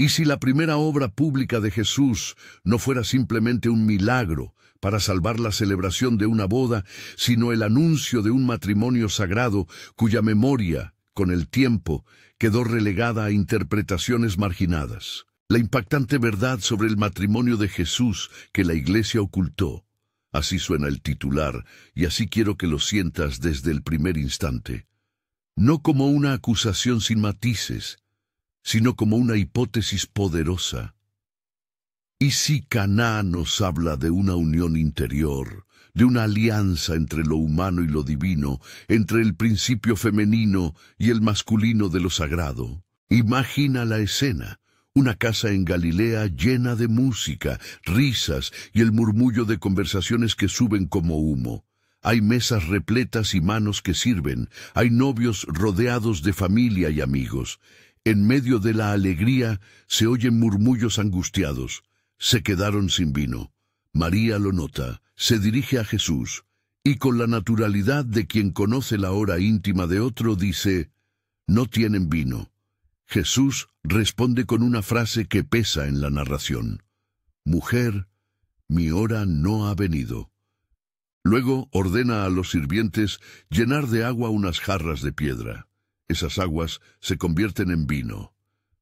¿Y si la primera obra pública de Jesús no fuera simplemente un milagro para salvar la celebración de una boda, sino el anuncio de un matrimonio sagrado cuya memoria, con el tiempo, quedó relegada a interpretaciones marginadas? La impactante verdad sobre el matrimonio de Jesús que la Iglesia ocultó. Así suena el titular, y así quiero que lo sientas desde el primer instante. No como una acusación sin matices, sino como una hipótesis poderosa. ¿Y si Caná nos habla de una unión interior, de una alianza entre lo humano y lo divino, entre el principio femenino y el masculino de lo sagrado? Imagina la escena. Una casa en Galilea llena de música, risas y el murmullo de conversaciones que suben como humo. Hay mesas repletas y manos que sirven. Hay novios rodeados de familia y amigos. En medio de la alegría se oyen murmullos angustiados. Se quedaron sin vino. María lo nota, se dirige a Jesús y con la naturalidad de quien conoce la hora íntima de otro dice: «No tienen vino». Jesús responde con una frase que pesa en la narración: «Mujer, mi hora no ha venido». Luego ordena a los sirvientes llenar de agua unas jarras de piedra. Esas aguas se convierten en vino.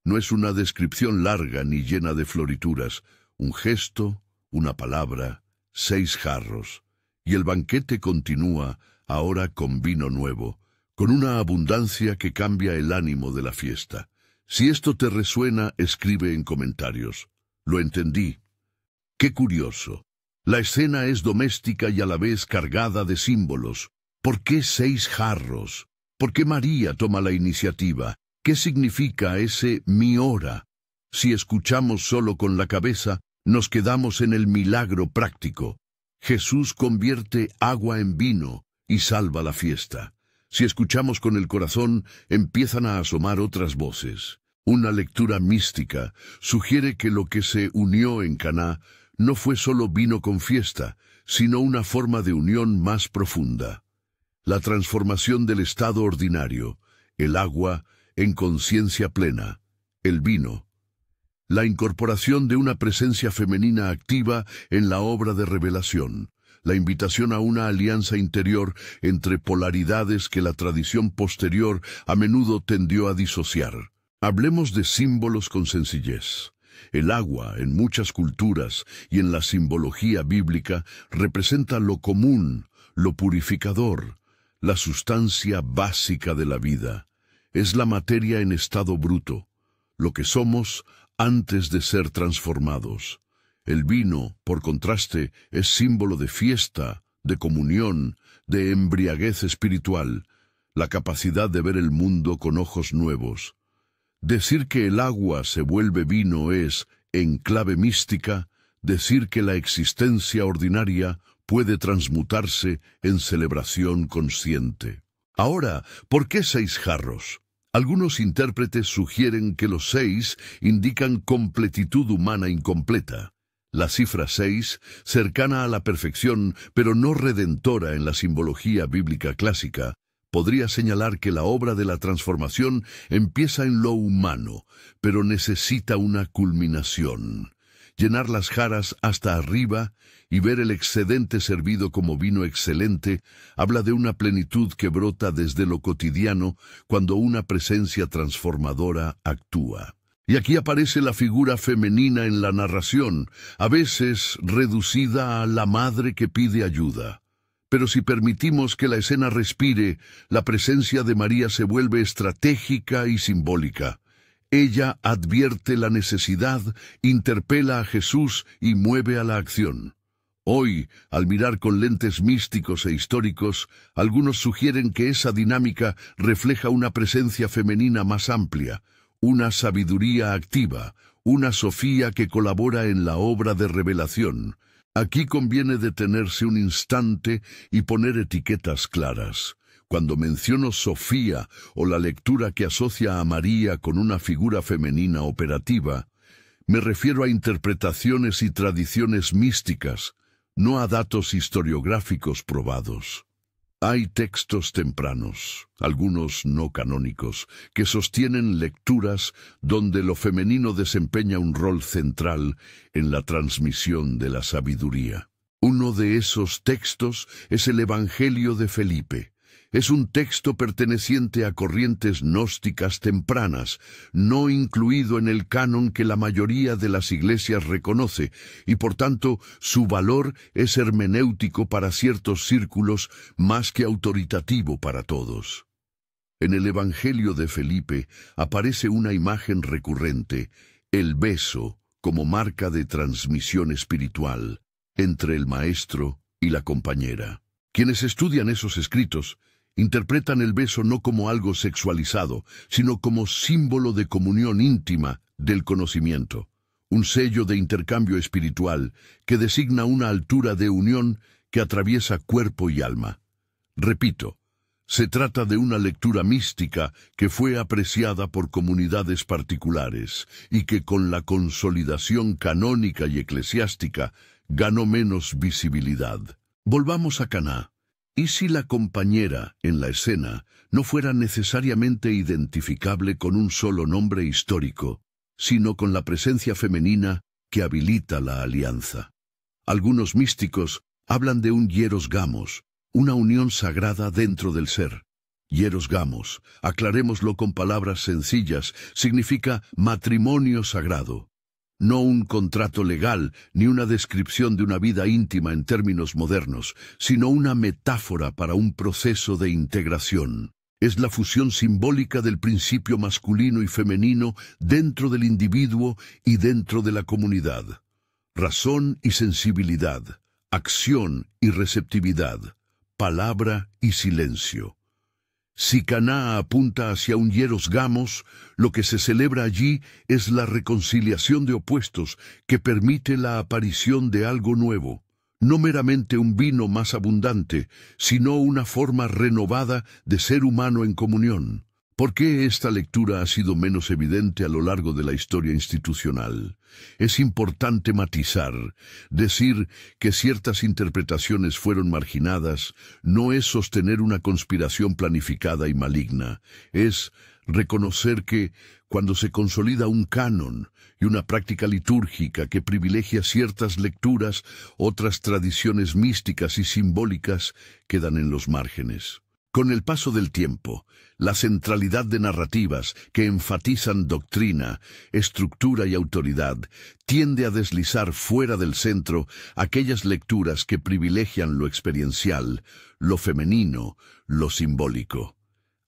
No es una descripción larga ni llena de florituras. Un gesto, una palabra, 6 jarros. Y el banquete continúa, ahora con vino nuevo, con una abundancia que cambia el ánimo de la fiesta. Si esto te resuena, escribe en comentarios. Lo entendí. Qué curioso. La escena es doméstica y a la vez cargada de símbolos. ¿Por qué 6 jarros? ¿Por qué María toma la iniciativa? ¿Qué significa ese mi hora? Si escuchamos solo con la cabeza, nos quedamos en el milagro práctico. Jesús convierte agua en vino y salva la fiesta. Si escuchamos con el corazón, empiezan a asomar otras voces. Una lectura mística sugiere que lo que se unió en Caná no fue solo vino con fiesta, sino una forma de unión más profunda. La transformación del estado ordinario, el agua, en conciencia plena, el vino. La incorporación de una presencia femenina activa en la obra de revelación. La invitación a una alianza interior entre polaridades que la tradición posterior a menudo tendió a disociar. Hablemos de símbolos con sencillez. El agua, en muchas culturas y en la simbología bíblica, representa lo común, lo purificador, la sustancia básica de la vida. Es la materia en estado bruto, lo que somos antes de ser transformados. El vino, por contraste, es símbolo de fiesta, de comunión, de embriaguez espiritual, la capacidad de ver el mundo con ojos nuevos. Decir que el agua se vuelve vino es, en clave mística, decir que la existencia ordinaria puede transmutarse en celebración consciente. Ahora, ¿por qué 6 jarros? Algunos intérpretes sugieren que los 6 indican completitud humana incompleta. La cifra 6, cercana a la perfección, pero no redentora en la simbología bíblica clásica, podría señalar que la obra de la transformación empieza en lo humano, pero necesita una culminación. Llenar las jarras hasta arriba y ver el excedente servido como vino excelente habla de una plenitud que brota desde lo cotidiano cuando una presencia transformadora actúa. Y aquí aparece la figura femenina en la narración, a veces reducida a la madre que pide ayuda. Pero si permitimos que la escena respire, la presencia de María se vuelve estratégica y simbólica. Ella advierte la necesidad, interpela a Jesús y mueve a la acción. Hoy, al mirar con lentes místicos e históricos, algunos sugieren que esa dinámica refleja una presencia femenina más amplia, una sabiduría activa, una Sofía que colabora en la obra de revelación. Aquí conviene detenerse un instante y poner etiquetas claras. Cuando menciono Sofía o la lectura que asocia a María con una figura femenina operativa, me refiero a interpretaciones y tradiciones místicas, no a datos historiográficos probados. Hay textos tempranos, algunos no canónicos, que sostienen lecturas donde lo femenino desempeña un rol central en la transmisión de la sabiduría. Uno de esos textos es el Evangelio de Felipe. Es un texto perteneciente a corrientes gnósticas tempranas, no incluido en el canon que la mayoría de las iglesias reconoce, y por tanto su valor es hermenéutico para ciertos círculos más que autoritativo para todos. En el Evangelio de Felipe aparece una imagen recurrente, el beso como marca de transmisión espiritual entre el maestro y la compañera. Quienes estudian esos escritos interpretan el beso no como algo sexualizado, sino como símbolo de comunión íntima del conocimiento, un sello de intercambio espiritual que designa una altura de unión que atraviesa cuerpo y alma. Repito, se trata de una lectura mística que fue apreciada por comunidades particulares y que con la consolidación canónica y eclesiástica ganó menos visibilidad. Volvamos a Caná. ¿Y si la compañera en la escena no fuera necesariamente identificable con un solo nombre histórico, sino con la presencia femenina que habilita la alianza? Algunos místicos hablan de un hieros gamos, una unión sagrada dentro del ser. Hieros gamos, aclarémoslo con palabras sencillas, significa matrimonio sagrado. No un contrato legal ni una descripción de una vida íntima en términos modernos, sino una metáfora para un proceso de integración. Es la fusión simbólica del principio masculino y femenino dentro del individuo y dentro de la comunidad. Razón y sensibilidad, acción y receptividad, palabra y silencio. Si Caná apunta hacia un hieros gamos, lo que se celebra allí es la reconciliación de opuestos que permite la aparición de algo nuevo, no meramente un vino más abundante, sino una forma renovada de ser humano en comunión. ¿Por qué esta lectura ha sido menos evidente a lo largo de la historia institucional? Es importante matizar. Decir que ciertas interpretaciones fueron marginadas no es sostener una conspiración planificada y maligna. Es reconocer que, cuando se consolida un canon y una práctica litúrgica que privilegia ciertas lecturas, otras tradiciones místicas y simbólicas quedan en los márgenes. Con el paso del tiempo, la centralidad de narrativas que enfatizan doctrina, estructura y autoridad tiende a deslizar fuera del centro aquellas lecturas que privilegian lo experiencial, lo femenino, lo simbólico.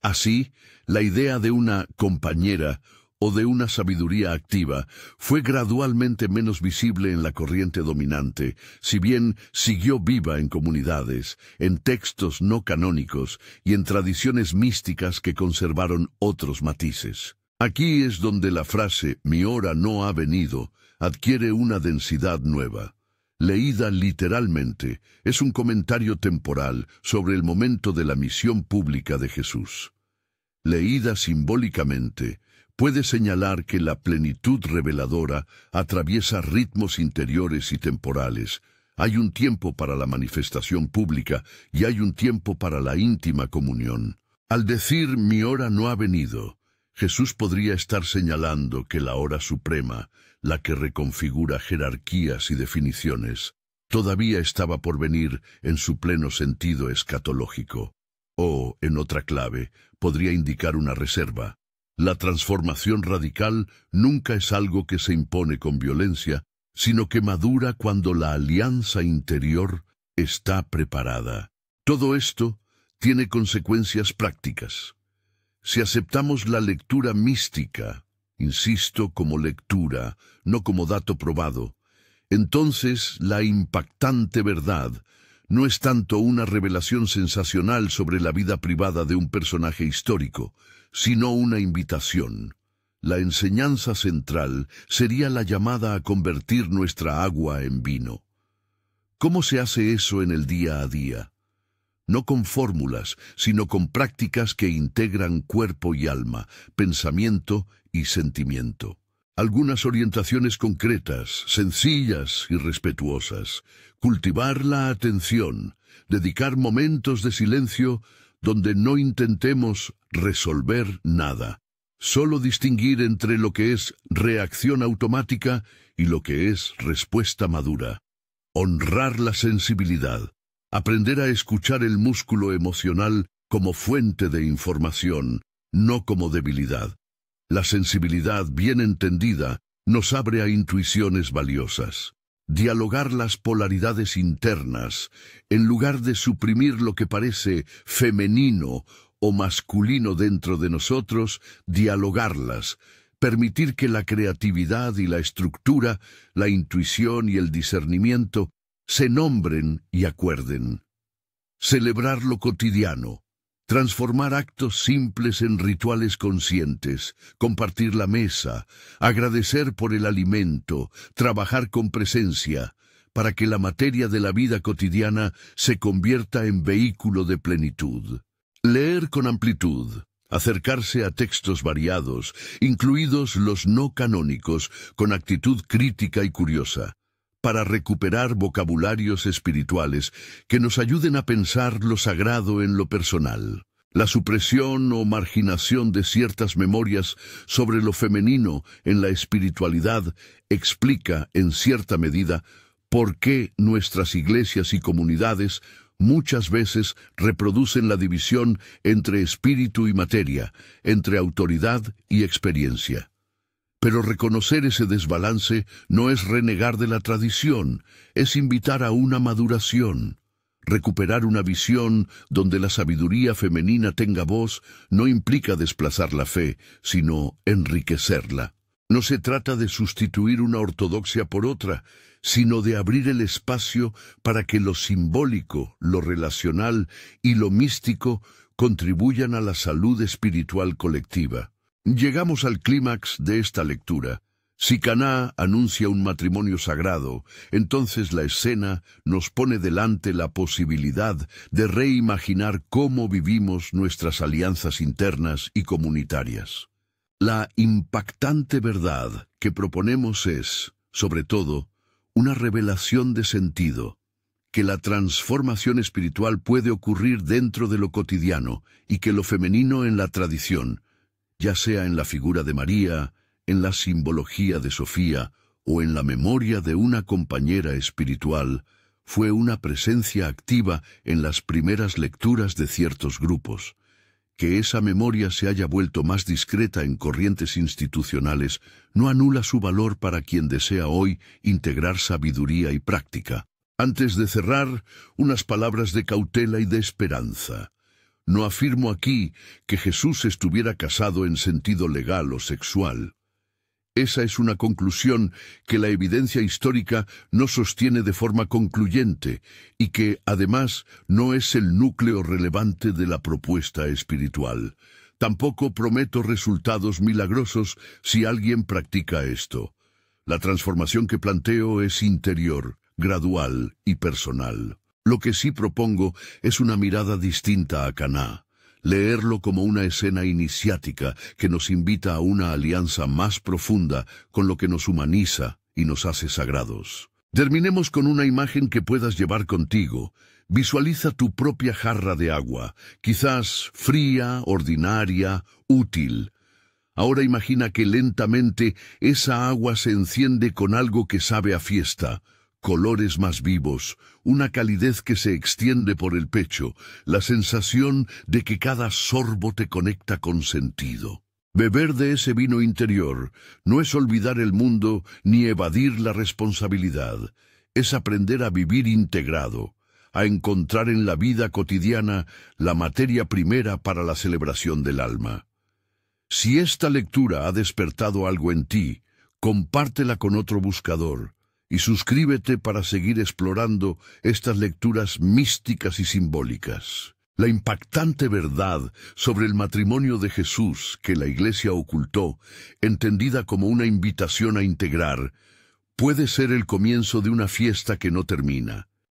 Así, la idea de una compañera o de una sabiduría activa fue gradualmente menos visible en la corriente dominante, si bien siguió viva en comunidades, en textos no canónicos y en tradiciones místicas que conservaron otros matices. Aquí es donde la frase «mi hora no ha venido» adquiere una densidad nueva. Leída literalmente, es un comentario temporal sobre el momento de la misión pública de Jesús. Leída simbólicamente, puede señalar que la plenitud reveladora atraviesa ritmos interiores y temporales. Hay un tiempo para la manifestación pública y hay un tiempo para la íntima comunión. Al decir «mi hora no ha venido», Jesús podría estar señalando que la hora suprema, la que reconfigura jerarquías y definiciones, todavía estaba por venir en su pleno sentido escatológico. O, en otra clave, podría indicar una reserva. La transformación radical nunca es algo que se impone con violencia, sino que madura cuando la alianza interior está preparada. Todo esto tiene consecuencias prácticas. Si aceptamos la lectura mística, insisto, como lectura, no como dato probado, entonces la impactante verdad no es tanto una revelación sensacional sobre la vida privada de un personaje histórico, sino una invitación. La enseñanza central sería la llamada a convertir nuestra agua en vino. ¿Cómo se hace eso en el día a día? No con fórmulas, sino con prácticas que integran cuerpo y alma, pensamiento y sentimiento. Algunas orientaciones concretas, sencillas y respetuosas. Cultivar la atención, dedicar momentos de silencio donde no intentemos resolver nada. Solo distinguir entre lo que es reacción automática y lo que es respuesta madura. Honrar la sensibilidad. Aprender a escuchar el músculo emocional como fuente de información, no como debilidad. La sensibilidad bien entendida nos abre a intuiciones valiosas. Dialogar las polaridades internas, en lugar de suprimir lo que parece femenino o masculino dentro de nosotros, dialogarlas, permitir que la creatividad y la estructura, la intuición y el discernimiento se nombren y acuerden. Celebrar lo cotidiano. Transformar actos simples en rituales conscientes, compartir la mesa, agradecer por el alimento, trabajar con presencia, para que la materia de la vida cotidiana se convierta en vehículo de plenitud. Leer con amplitud, acercarse a textos variados, incluidos los no canónicos, con actitud crítica y curiosa, para recuperar vocabularios espirituales que nos ayuden a pensar lo sagrado en lo personal. La supresión o marginación de ciertas memorias sobre lo femenino en la espiritualidad explica, en cierta medida, por qué nuestras iglesias y comunidades muchas veces reproducen la división entre espíritu y materia, entre autoridad y experiencia. Pero reconocer ese desbalance no es renegar de la tradición, es invitar a una maduración. Recuperar una visión donde la sabiduría femenina tenga voz no implica desplazar la fe, sino enriquecerla. No se trata de sustituir una ortodoxia por otra, sino de abrir el espacio para que lo simbólico, lo relacional y lo místico contribuyan a la salud espiritual colectiva. Llegamos al clímax de esta lectura. Si Caná anuncia un matrimonio sagrado, entonces la escena nos pone delante la posibilidad de reimaginar cómo vivimos nuestras alianzas internas y comunitarias. La impactante verdad que proponemos es, sobre todo, una revelación de sentido, que la transformación espiritual puede ocurrir dentro de lo cotidiano y que lo femenino en la tradición, ya sea en la figura de María, en la simbología de Sofía o en la memoria de una compañera espiritual, fue una presencia activa en las primeras lecturas de ciertos grupos. Que esa memoria se haya vuelto más discreta en corrientes institucionales no anula su valor para quien desea hoy integrar sabiduría y práctica. Antes de cerrar, unas palabras de cautela y de esperanza. No afirmo aquí que Jesús estuviera casado en sentido legal o sexual. Esa es una conclusión que la evidencia histórica no sostiene de forma concluyente y que, además, no es el núcleo relevante de la propuesta espiritual. Tampoco prometo resultados milagrosos si alguien practica esto. La transformación que planteo es interior, gradual y personal. Lo que sí propongo es una mirada distinta a Caná. Leerlo como una escena iniciática que nos invita a una alianza más profunda con lo que nos humaniza y nos hace sagrados. Terminemos con una imagen que puedas llevar contigo. Visualiza tu propia jarra de agua, quizás fría, ordinaria, útil. Ahora imagina que lentamente esa agua se enciende con algo que sabe a fiesta. Colores más vivos, una calidez que se extiende por el pecho, la sensación de que cada sorbo te conecta con sentido. Beber de ese vino interior no es olvidar el mundo ni evadir la responsabilidad, es aprender a vivir integrado, a encontrar en la vida cotidiana la materia primera para la celebración del alma. Si esta lectura ha despertado algo en ti, compártela con otro buscador. Y suscríbete para seguir explorando estas lecturas místicas y simbólicas. La impactante verdad sobre el matrimonio de Jesús que la Iglesia ocultó, entendida como una invitación a integrar, puede ser el comienzo de una fiesta que no termina.